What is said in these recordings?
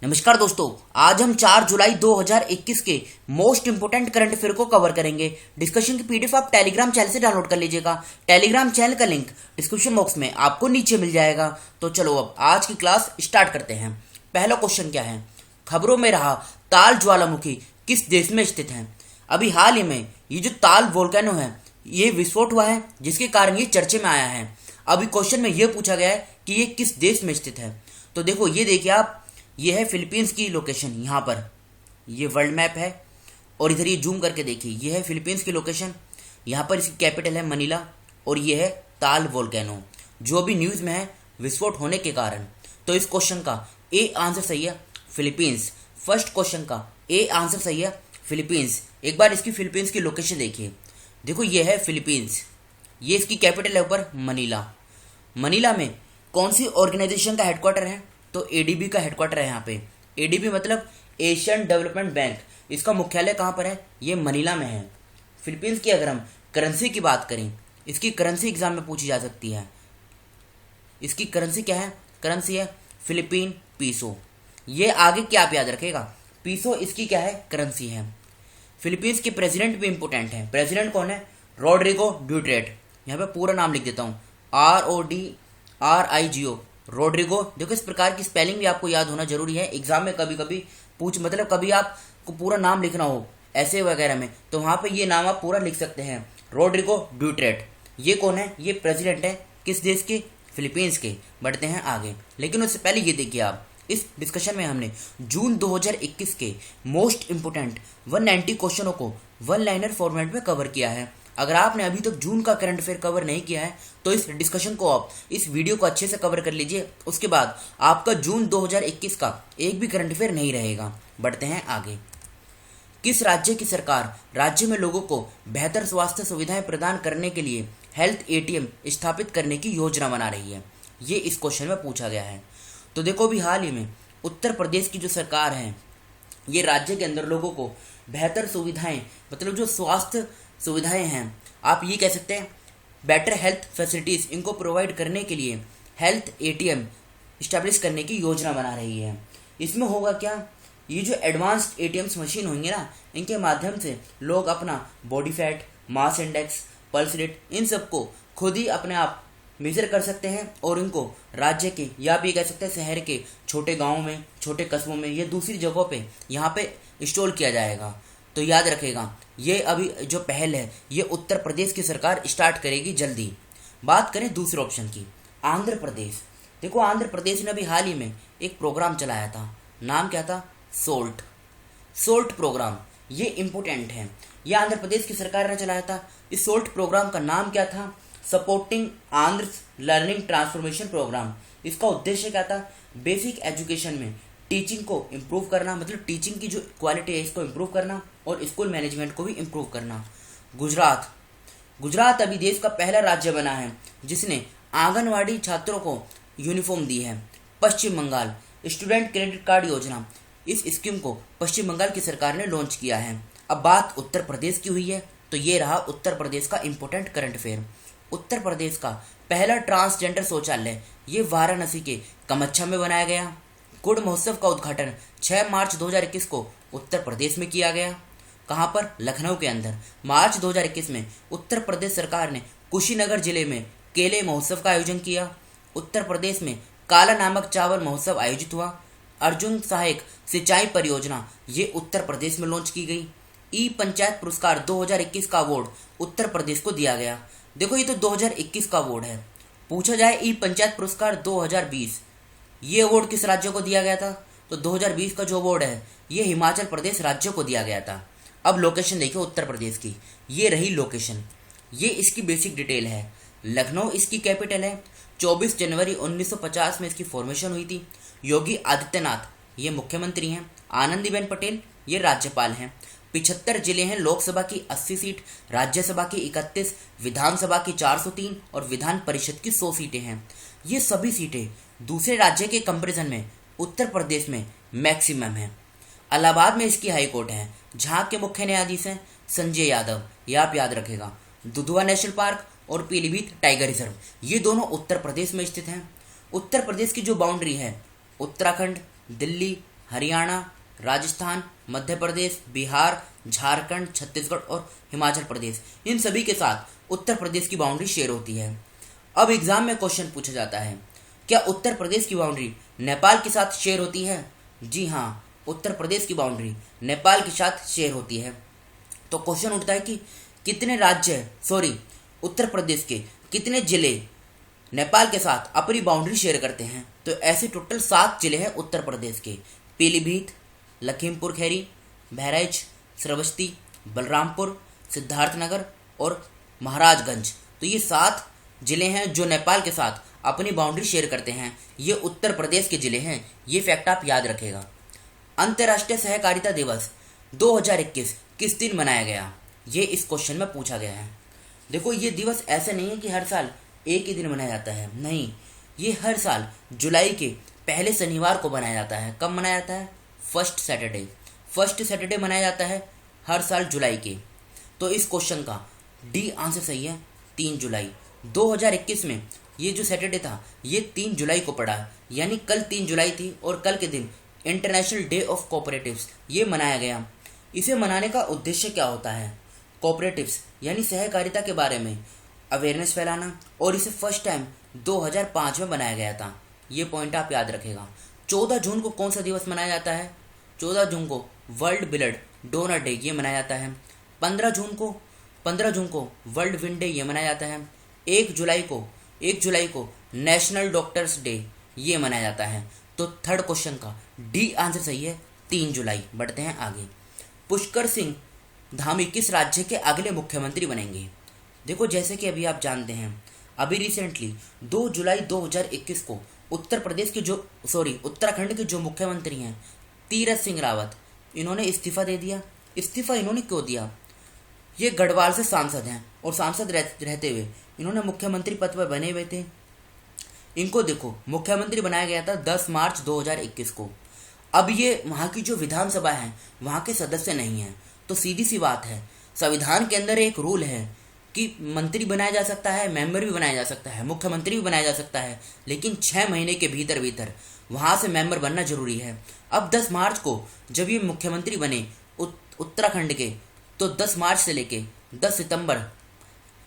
नमस्कार दोस्तों, आज हम 4 जुलाई 2021 के मोस्ट इंपोर्टेंट करंट अफेयर को कवर करेंगे। डिस्कशन की पीडीएफ आप टेलीग्राम चैनल से डाउनलोड कर लीजिएगा। टेलीग्राम चैनल का लिंक डिस्क्रिप्शन बॉक्स में आपको नीचे मिल जाएगा। तो चलो अब आज की क्लास स्टार्ट करते हैं। पहला क्वेश्चन क्या है? खबरों में रहा ताल ज्वालामुखी किस देश में स्थित है? अभी हाल ही में ये जो ताल वोल्केनो है ये विस्फोट हुआ है, जिसके कारण ये चर्चे में आया है। अभी क्वेश्चन में ये पूछा गया है कि ये किस देश में स्थित है। तो देखो, ये देखिए आप, ये है फिलीपींस की लोकेशन। यहाँ पर ये वर्ल्ड मैप है और इधर ये जूम करके देखिए, ये है फिलीपींस की लोकेशन। यहाँ पर इसकी कैपिटल है मनीला और ये है ताल वोल्केनो, जो भी न्यूज़ में है विस्फोट होने के कारण। तो इस क्वेश्चन का ए आंसर सही है, फिलीपींस। फर्स्ट क्वेश्चन का ए आंसर सही है, फिलीपींस। एक बार इसकी फिलीपींस की लोकेशन देखिए। देखो, ये है फिलीपींस, ये इसकी कैपिटल है ऊपर मनीला। मनीला में कौन सी ऑर्गेनाइजेशन का हेडक्वार्टर है? तो एडीबी का हेडक्वार्टर है यहाँ पे। एडीबी मतलब एशियन डेवलपमेंट बैंक। इसका मुख्यालय कहाँ पर है? ये मनीला में है। फिलीपींस की अगर हम करेंसी की बात करें, इसकी करेंसी एग्जाम में पूछी जा सकती है। इसकी करेंसी क्या है? करेंसी है फिलीपीन पीसो। ये आगे क्या आप याद रखेगा, पीसो इसकी क्या है? करेंसी है। फिलीपींस के प्रेसिडेंट भी इंपोर्टेंट है। प्रेसिडेंट कौन है? रॉड्रिगो ड्यूटेर्टे। यहाँ पे पूरा नाम लिख देता हूँ, RODRIGO, रोड्रिगो। देखो, इस प्रकार की स्पेलिंग भी आपको याद होना जरूरी है। एग्जाम में कभी कभी मतलब कभी आपको पूरा नाम लिखना हो ऐसे वगैरह में, तो वहाँ पे ये नाम आप पूरा लिख सकते हैं, रोड्रिगो ड्यूटेर्टे। ये कौन है? ये प्रेसिडेंट है किस देश के? फिलीपींस के। बढ़ते हैं आगे, लेकिन उससे पहले ये देखिए आप, इस डिस्कशन में हमने जून 2021 के मोस्ट इंपोर्टेंट 190 क्वेश्चनों को वन लाइनर फॉर्मेट में कवर किया है। अगर आपने अभी तक जून का करंट अफेयर कवर नहीं किया है तो इस डिस्कशन को आप, इस वीडियो को अच्छे से कवर कर लीजिए। उसके बाद आपका जून 2021 का एक भी करंट अफेयर नहीं रहेगा। बढ़ते हैं आगे। किस राज्य की सरकार राज्य में लोगों को बेहतर स्वास्थ्य सुविधाएं प्रदान करने के लिए हेल्थ एटीएम स्थापित करने की योजना बना रही है? ये इस क्वेश्चन में पूछा गया है। तो देखो, भी हाल ही में उत्तर प्रदेश की जो सरकार है, ये राज्य के अंदर लोगों को बेहतर सुविधाएं, मतलब जो स्वास्थ्य सुविधाएं हैं, आप ये कह सकते हैं बेटर हेल्थ फैसिलिटीज, इनको प्रोवाइड करने के लिए हेल्थ एटीएम इस्टेब्लिश करने की योजना बना रही है। इसमें होगा क्या? ये जो एडवांस्ड एटीएम्स मशीन होंगे ना, इनके माध्यम से लोग अपना body fat, mass index, pulse rate, इन सबको खुद ही अपने आप मेजर कर सकते हैं और इनको राज्य के, या आप ये कह सकते हैं शहर के छोटे गाँव में, छोटे कस्बों में, या दूसरी जगहों पे यहाँ पे इंस्टॉल किया जाएगा। तो याद रखेगा, ये अभी जो पहल है ये उत्तर प्रदेश की सरकार स्टार्ट करेगी जल्दी। बात करें दूसरे ऑप्शन की, आंध्र प्रदेश। देखो, आंध्र प्रदेश ने अभी हाल ही में एक प्रोग्राम चलाया था। नाम क्या था? Salt programme. ये इंपोर्टेंट है, ये आंध्र प्रदेश की सरकार ने चलाया था। इस सोल्ट प्रोग्राम का नाम क्या था? Supporting Andhra learning transformation programme. इसका उद्देश्य क्या था? बेसिक एजुकेशन में टीचिंग को इम्प्रूव करना, मतलब टीचिंग की जो क्वालिटी है इसको इम्प्रूव करना, और स्कूल मैनेजमेंट को भी इम्प्रूव करना। गुजरात अभी देश का पहला राज्य बना है जिसने आंगनवाड़ी छात्रों को यूनिफॉर्म दी है। पश्चिम बंगाल स्टूडेंट क्रेडिट कार्ड योजना, इस स्कीम को पश्चिम बंगाल की सरकार ने लॉन्च किया है। अब बात उत्तर प्रदेश की हुई है, तो ये रहा उत्तर प्रदेश का important current affair. Uttar Pradesh का पहला ट्रांसजेंडर शौचालय ये वाराणसी के कमच्छा में बनाया गया। गुड़ महोत्सव का उद्घाटन 6 मार्च 2021 को उत्तर प्रदेश में किया गया। कहाँ पर? लखनऊ के अंदर। मार्च 2021 में उत्तर प्रदेश सरकार ने कुशीनगर जिले में केले महोत्सव का आयोजन किया। उत्तर प्रदेश में काला नामक चावल महोत्सव आयोजित हुआ। अर्जुन सहायक सिंचाई परियोजना ये उत्तर प्रदेश में लॉन्च की गई। ई पंचायत पुरस्कार 2021 का अवार्ड उत्तर प्रदेश को दिया गया। देखो, ये तो 2021 का अवार्ड है। पूछा जाए ई पंचायत पुरस्कार 2020, ये अवार्ड किस राज्य को दिया गया था? तो 2020 का जो अवार्ड है ये हिमाचल प्रदेश राज्य को दिया गया था। अब लोकेशन देखिए उत्तर प्रदेश की, ये रही लोकेशन। ये इसकी बेसिक डिटेल है। लखनऊ इसकी कैपिटल है। 24 जनवरी 1950 में इसकी फॉर्मेशन हुई थी। योगी आदित्यनाथ ये मुख्यमंत्री हैं। आनंदीबेन पटेल ये राज्यपाल हैं। 75 जिले हैं। लोकसभा की 80 सीट, राज्यसभा की 31, विधानसभा की 403 और विधान परिषद की 100 सीटें हैं। ये सभी सीटें दूसरे राज्य के कंपैरिजन में उत्तर प्रदेश में मैक्सिमम है। इलाहाबाद में इसकी हाई कोर्ट है, जहाँ के मुख्य न्यायाधीश हैं संजय यादव। ये आप याद रखेगा। दुधवा नेशनल पार्क और पीलीभीत टाइगर रिजर्व ये दोनों उत्तर प्रदेश में स्थित हैं। उत्तर प्रदेश की जो बाउंड्री है उत्तराखंड, दिल्ली, हरियाणा, राजस्थान, मध्य प्रदेश, बिहार, झारखंड, छत्तीसगढ़ और हिमाचल प्रदेश, इन सभी के साथ उत्तर प्रदेश की बाउंड्री शेयर होती है। अब एग्जाम में क्वेश्चन पूछा जाता है, क्या उत्तर प्रदेश की बाउंड्री नेपाल के साथ शेयर होती है? जी हाँ, उत्तर प्रदेश की बाउंड्री नेपाल के साथ शेयर होती है। तो क्वेश्चन उठता है कि कितने राज्य उत्तर प्रदेश के कितने जिले नेपाल के साथ अपनी बाउंड्री शेयर करते हैं? तो ऐसे टोटल 7 जिले हैं उत्तर प्रदेश के। पीलीभीत, लखीमपुर खैरी, बहराइच, श्रावस्ती, बलरामपुर, सिद्धार्थनगर और महाराजगंज। तो ये 7 जिले हैं जो नेपाल के साथ अपनी बाउंड्री शेयर करते हैं। ये उत्तर प्रदेश के जिले हैं, ये फैक्ट आप याद रखेगा। अंतर्राष्ट्रीय सहकारिता दिवस 2021 किस दिन मनाया गया? ये इस क्वेश्चन में पूछा गया है। देखो, ये दिवस ऐसे नहीं है कि हर साल एक ही दिन मनाया जाता है, नहीं, ये हर साल जुलाई के पहले शनिवार को मनाया जाता है। कब मनाया जाता है? फर्स्ट सैटरडे मनाया जाता है हर साल जुलाई के। तो इस क्वेश्चन का डी आंसर सही है, 3 जुलाई 2021 में ये जो सैटरडे था ये 3 जुलाई को पड़ा, यानी कल 3 जुलाई थी और कल के दिन इंटरनेशनल डे ऑफ कोऑपरेटिव्स ये मनाया गया। इसे मनाने का उद्देश्य क्या होता है? कोऑपरेटिव्स यानी सहकारिता के बारे में अवेयरनेस फैलाना, और इसे फर्स्ट टाइम 2005 में बनाया गया था। ये पॉइंट आप याद रखेगा। 14 जून को कौन सा दिवस मनाया जाता है? 14 जून को वर्ल्ड ब्लड डोनर डे ये मनाया जाता है। 15 जून को वर्ल्ड विंड डे ये मनाया जाता है। 1 जुलाई को नेशनल डॉक्टर्स डे ये मनाया जाता है। तो थर्ड क्वेश्चन का डी आंसर सही है, 3 जुलाई। बढ़ते हैं आगे। पुष्कर सिंह धामी किस राज्य के अगले मुख्यमंत्री बनेंगे? देखो, जैसे कि अभी आप जानते हैं, अभी रिसेंटली 2 जुलाई 2021 को उत्तराखंड के जो मुख्यमंत्री हैं तीरथ सिंह रावत, इन्होंने इस्तीफा दे दिया। इस्तीफा इन्होंने क्यों दिया? ये गढ़वाल से सांसद हैं और सांसद रहते हुए इन्होंने मुख्यमंत्री पद पर बने हुए थे। इनको देखो, मुख्यमंत्री बनाया गया था 10 मार्च 2021 को। अब ये वहाँ की जो विधानसभा है वहाँ के सदस्य नहीं हैं। तो सीधी सी बात है, संविधान के अंदर एक रूल है कि मंत्री बनाया जा सकता है, मेंबर भी बनाया जा सकता है, मुख्यमंत्री भी बनाया जा सकता है, लेकिन 6 महीने के भीतर वहाँ से मेंबर बनना जरूरी है। अब 10 मार्च को जब ये मुख्यमंत्री बने उत्तराखंड के, तो 10 मार्च से लेके 10 सितंबर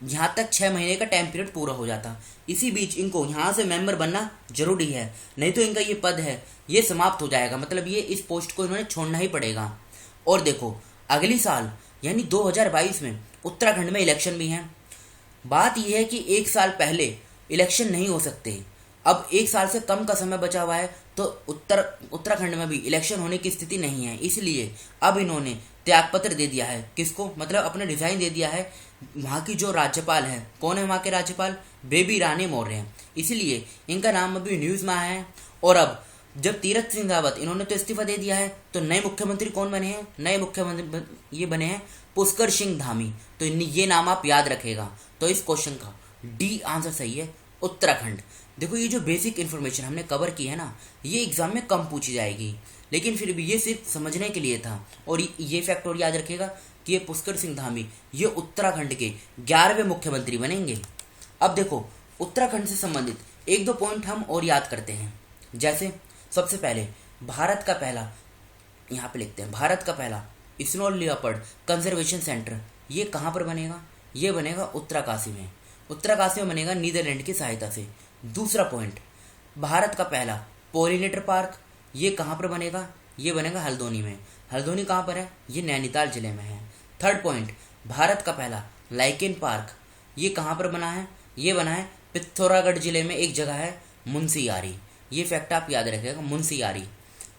यहाँ तक 6 महीने का टाइम पीरियड पूरा हो जाता। इसी बीच इनको यहाँ से मेंबर बनना जरूरी है, नहीं तो इनका ये पद है ये समाप्त हो जाएगा। मतलब ये इस पोस्ट को इन्होंने छोड़ना ही पड़ेगा। और देखो, अगली साल यानी 2022 में उत्तराखंड में इलेक्शन भी हैं। बात यह है कि 1 साल पहले इलेक्शन नहीं हो सकते। अब 1 साल से कम का समय बचा हुआ है, तो उत्तराखंड में भी इलेक्शन होने की स्थिति नहीं है। इसलिए अब इन्होंने त्यागपत्र दे दिया है। किसको? मतलब अपना रिजाइन दे दिया है। वहाँ की जो राज्यपाल है, कौन है वहाँ के राज्यपाल? बेबी रानी मौर्य हैं। इसलिए इनका नाम अभी न्यूज़ में आया है। और अब जब तीरथ सिंह रावत इन्होंने तो इस्तीफा दे दिया है, तो नए मुख्यमंत्री कौन बने हैं? नए मुख्यमंत्री ये बने हैं पुष्कर सिंह धामी। तो ये नाम आप याद रखेगा। तो इस क्वेश्चन का डी आंसर सही है, उत्तराखंड। देखो, ये जो बेसिक इन्फॉर्मेशन हमने कवर की है ना, ये एग्जाम में कम पूछी जाएगी, लेकिन फिर भी ये सिर्फ समझने के लिए था। और ये फैक्ट और याद रखेगा कि ये पुष्कर सिंह धामी ये उत्तराखंड के 11वें मुख्यमंत्री बनेंगे। अब देखो, उत्तराखंड से संबंधित 1-2 पॉइंट हम और याद करते हैं। जैसे सबसे पहले भारत का पहला, यहाँ पे लिखते हैं, भारत का पहला स्नो लियोपर्ड कंजर्वेशन सेंटर ये कहाँ पर बनेगा? ये बनेगा उत्तराकाशी में। उत्तराकाशी में बनेगा नीदरलैंड की सहायता से। दूसरा पॉइंट, भारत का पहला पोलिनेटर पार्क ये कहाँ पर बनेगा? ये बनेगा हल्द्वानी में। हल्द्वानी कहाँ पर है? ये नैनीताल जिले में है। थर्ड पॉइंट, भारत का पहला लाइकेन पार्क ये कहाँ पर बना है? ये बना है पिथौरागढ़ जिले में, एक जगह है मुंशियारी। ये फैक्ट आप याद रखिएगा, मुंशियारी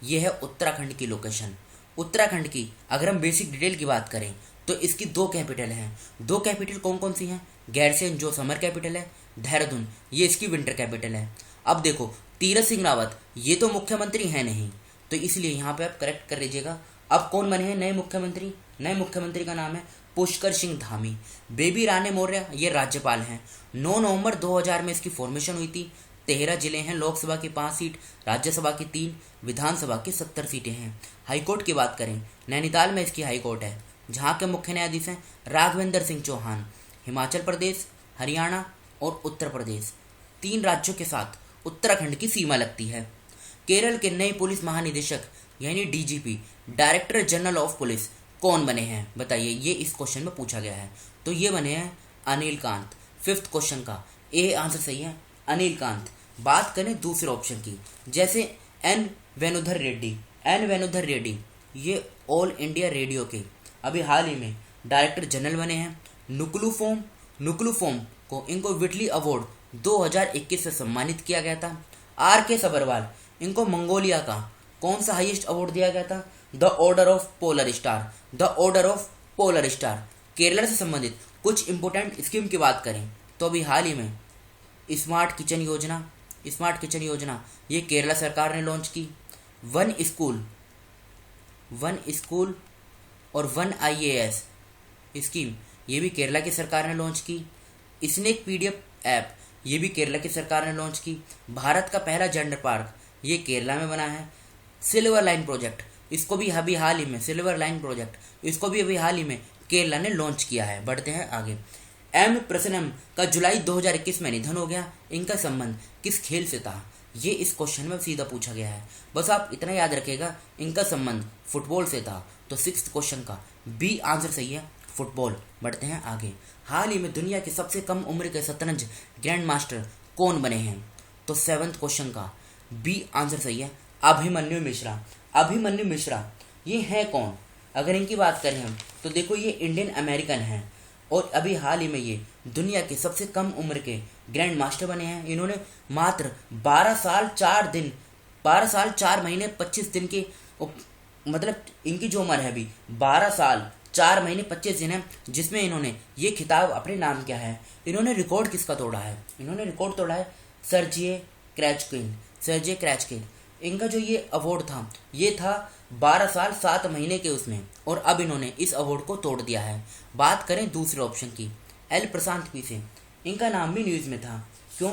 ये है उत्तराखंड की लोकेशन। उत्तराखंड की अगर हम बेसिक डिटेल की बात करें तो इसकी 2 कैपिटल हैं। 2 कैपिटल कौन कौन सी हैं? गैरसेन जो समर कैपिटल है, देहरादून ये इसकी विंटर कैपिटल है। अब देखो, तीरथ सिंह रावत ये तो मुख्यमंत्री है नहीं, तो इसलिए यहाँ पे आप करेक्ट कर लीजिएगा। अब कौन बने हैं नए मुख्यमंत्री? नए मुख्यमंत्री का नाम है पुष्कर सिंह धामी। बेबी रानी मौर्य ये राज्यपाल हैं। 9 नवंबर 2000 में इसकी फॉर्मेशन हुई थी। 13 जिले हैं, लोकसभा की 5 सीट, राज्यसभा की 3, विधानसभा की 70 सीटें हैं। हाईकोर्ट की बात करें, नैनीताल में इसकी हाईकोर्ट है, जहाँ के मुख्य न्यायाधीश हैं राघवेंद्र सिंह चौहान। हिमाचल प्रदेश, हरियाणा और उत्तर प्रदेश 3 राज्यों के साथ उत्तराखंड की सीमा लगती है। केरल के नए पुलिस महानिदेशक यानी DGP, director general of police, कौन बने हैं बताइए, ये इस क्वेश्चन में पूछा गया है। तो ये बने हैं अनिल कांत। फिफ्थ क्वेश्चन का ए आंसर सही है, अनिल कांत। बात करें दूसरे ऑप्शन की, जैसे एन वेणुधर रेड्डी। एन वेणुधर रेड्डी ये ऑल इंडिया रेडियो के अभी हाल ही में डायरेक्टर जनरल बने हैं। नुक्लू फोम को इनको विटली अवार्ड 2021 से सम्मानित किया गया था। आर के सबरवाल, इनको मंगोलिया का कौन सा हाईएस्ट अवार्ड दिया गया था? The order of polar star. The order of polar star. Kerala से संबंधित कुछ इंपोर्टेंट स्कीम की बात करें तो अभी हाल ही में स्मार्ट किचन योजना ये केरला सरकार ने लॉन्च की। वन स्कूल और वन आईएएस स्कीम ये भी केरला की सरकार ने लॉन्च की। स्नेक पीडीएफ ऐप ये भी केरला की सरकार ने लॉन्च की। भारत का पहला जेंडर पार्क ये केरला में बना है। सिल्वर लाइन प्रोजेक्ट इसको भी अभी हाल ही में केरला ने लॉन्च किया है। बढ़ते हैं आगे। एम प्रसन्नम का जुलाई 2021 में निधन हो गया। इनका संबंध किस खेल से था? ये इस क्वेश्चन में सीधा पूछा गया है। बस आप इतना याद रखिएगा, इनका संबंध फुटबॉल से था। तो सिक्स्थ क्वेश्चन का बी आंसर सही है, फुटबॉल। बढ़ते हैं आगे। हाल ही में दुनिया के सबसे कम उम्र के शतरंज ग्रैंड मास्टर कौन बने हैं? तो सेवंथ क्वेश्चन का बी आंसर सही है, अभिमन्यु मिश्रा। ये है कौन? अगर इनकी बात करें हम तो देखो, ये इंडियन अमेरिकन हैं और अभी हाल ही में ये दुनिया के सबसे कम उम्र के ग्रैंड मास्टर बने हैं। इन्होंने मात्र 12 साल 4 महीने 25 दिन के मतलब इनकी जो उम्र है अभी 12 साल 4 महीने 25 दिन है, जिसमें इन्होंने ये खिताब अपने नाम किया है। इन्होंने रिकॉर्ड किसका तोड़ा है? इन्होंने रिकॉर्ड तोड़ा है सर्जिए क्रैचकिन। इनका जो ये अवार्ड था ये था 12 साल 7 महीने के उसमें, और अब इन्होंने इस अवार्ड को तोड़ दिया है। बात करें दूसरे ऑप्शन की, एल प्रशांत पी सिंह। इनका नाम भी न्यूज़ में था। क्यों?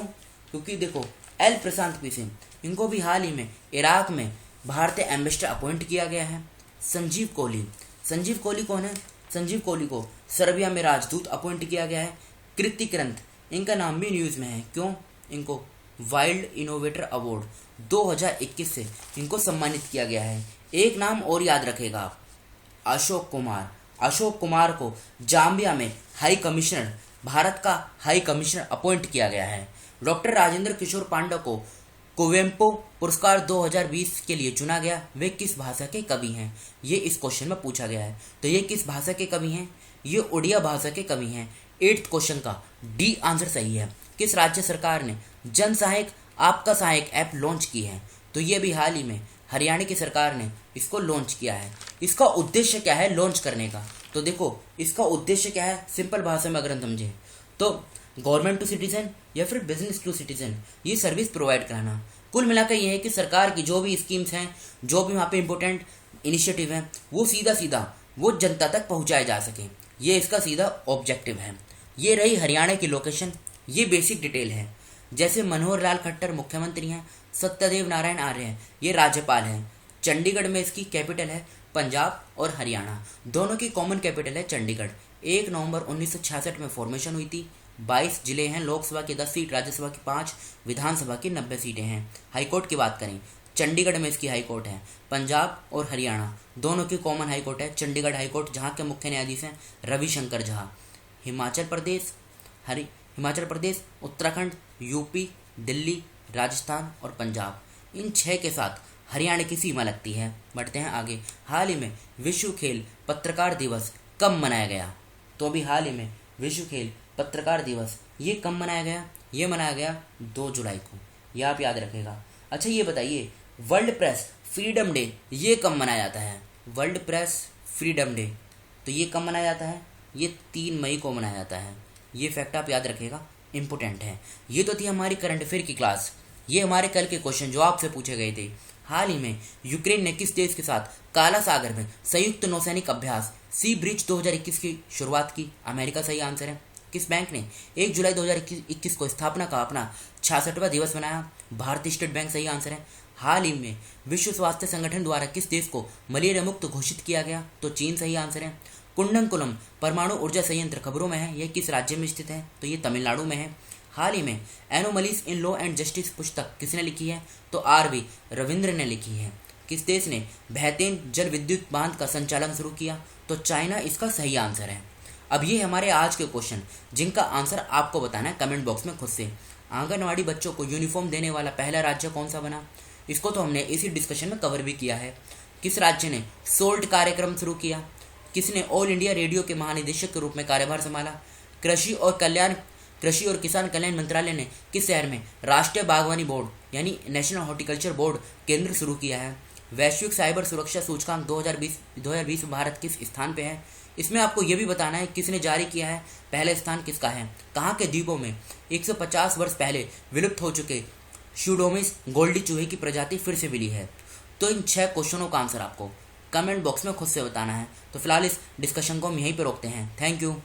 क्योंकि देखो, एल प्रशांत पी सिंह इनको भी हाल ही में इराक में भारतीय एम्बेसडर अपॉइंट किया गया है। संजीव कोहली कौन है? संजीव कोहली को सर्बिया में राजदूत अपॉइंट किया गया है। कृति करंत, इनका नाम भी न्यूज़ में है। क्यों? इनको वाइल्ड इनोवेटर अवार्ड 2021 से इनको सम्मानित किया गया है। एक नाम और याद रखेगा आप, अशोक कुमार को जाम्बिया में भारत का हाई कमिश्नर अपॉइंट किया गया है। डॉक्टर राजेंद्र किशोर पांडा को कुवेम्पो पुरस्कार 2020 के लिए चुना गया। वे किस भाषा के कवि हैं? ये इस क्वेश्चन में पूछा गया है। तो ये किस भाषा के कवि हैं? ये उड़िया भाषा के कवि हैं। 8th क्वेश्चन का डी आंसर सही है। किस राज्य सरकार ने जन सहायक आपका सहायक ऐप लॉन्च की है? तो ये भी हाल ही में हरियाणा की सरकार ने इसको लॉन्च किया है। इसका उद्देश्य क्या है लॉन्च करने का? तो देखो, इसका उद्देश्य क्या है, सिंपल भाषा में अगर हम समझें तो गवर्नमेंट टू सिटीजन या फिर बिजनेस टू सिटीजन ये सर्विस प्रोवाइड कराना। कुल मिलाकर ये है कि सरकार की जो भी स्कीम्स हैं, जो भी वहाँ पे इंपॉर्टेंट इनिशिएटिव हैं, वो सीधा वो जनता तक पहुँचाए जा सकें। ये इसका सीधा ऑब्जेक्टिव है। ये रही हरियाणा की लोकेशन, ये बेसिक डिटेल है। जैसे मनोहर लाल खट्टर मुख्यमंत्री हैं, सत्यदेव नारायण आर्य हैं ये राज्यपाल हैं। चंडीगढ़ में इसकी कैपिटल है। पंजाब और हरियाणा दोनों की कॉमन कैपिटल है चंडीगढ़। 1 नवंबर 1966 में फॉर्मेशन हुई थी। 22 जिले हैं, लोकसभा की 10 सीट, राज्यसभा की 5, विधानसभा की 90 सीटें हैं। हाईकोर्ट की बात करें, चंडीगढ़ में इसकी हाईकोर्ट है। पंजाब और हरियाणा दोनों की कॉमन हाईकोर्ट है चंडीगढ़ हाईकोर्ट, जहाँ के मुख्य न्यायाधीश हैं रविशंकर झा। हिमाचल प्रदेश, उत्तराखंड, यूपी, दिल्ली, राजस्थान और पंजाब, इन 6 के साथ हरियाणा की सीमा लगती है। बढ़ते हैं आगे। हाल ही में विश्व खेल पत्रकार दिवस कब मनाया गया? तो अभी हाल ही में विश्व खेल पत्रकार दिवस ये कब मनाया गया? ये मनाया गया 2 जुलाई को। ये आप याद रखेगा। अच्छा, ये बताइए वर्ल्ड प्रेस फ्रीडम डे ये कब मनाया जाता है? वर्ल्ड प्रेस फ्रीडम डे तो ये कब मनाया जाता है? ये 3 मई को मनाया जाता है। ये फैक्ट आप याद रखिएगा, इंपॉर्टेंट है। ये तो थी हमारी करंट अफेयर की क्लास। ये हमारे कल के क्वेश्चन जो आपसे पूछे गए थे। हाल ही में यूक्रेन ने किस देश के साथ काला सागर में संयुक्त नौसैनिक अभ्यास सी ब्रिज 2021 की शुरुआत की? अमेरिका सही आंसर है। किस बैंक ने 1 जुलाई 2021 को स्थापना का अपना 66वां दिवस मनाया? भारतीय स्टेट बैंक सही आंसर है। हाल ही में विश्व स्वास्थ्य संगठन द्वारा किस देश को मलेरिया मुक्त घोषित किया गया? तो चीन सही आंसर है। कुंडनकुलम परमाणु ऊर्जा संयंत्र खबरों में है, यह किस राज्य में स्थित है? तो ये तमिलनाडु में है। हाल ही में anomalies in law and justice पुस्तक किसने लिखी है? तो RV रविंद्र ने लिखी है। किस देश ने बेहतरीन जल विद्युत बांध का संचालन शुरू किया? तो चाइना इसका सही आंसर है। अब ये हमारे आज के क्वेश्चन, जिनका आंसर आपको बताना है कमेंट बॉक्स में खुद से। आंगनवाड़ी बच्चों को यूनिफॉर्म देने वाला पहला राज्य कौन सा बना? इसको तो हमने इसी डिस्कशन में कवर भी किया है। किस राज्य ने सोल्ट कार्यक्रम शुरू किया? किसने ऑल इंडिया रेडियो के महानिदेशक के रूप में कार्यभार संभाला? कृषि और किसान कल्याण मंत्रालय ने किस शहर में राष्ट्रीय बागवानी बोर्ड यानी नेशनल हॉर्टिकल्चर बोर्ड केंद्र शुरू किया है? वैश्विक साइबर सुरक्षा सूचकांक 2020 में भारत किस स्थान पे है? इसमें आपको यह भी बताना है किसने जारी किया है, पहला स्थान किसका है? कहाँ के द्वीपों में 150 वर्ष पहले विलुप्त हो चुके स्यूडोमिस गोल्डी चूहे की प्रजाति फिर से मिली है? तो इन 6 क्वेश्चनों का आंसर आपको कमेंट बॉक्स में खुद से बताना है। तो फिलहाल इस डिस्कशन को हम यहीं पर रोकते हैं। Thank you.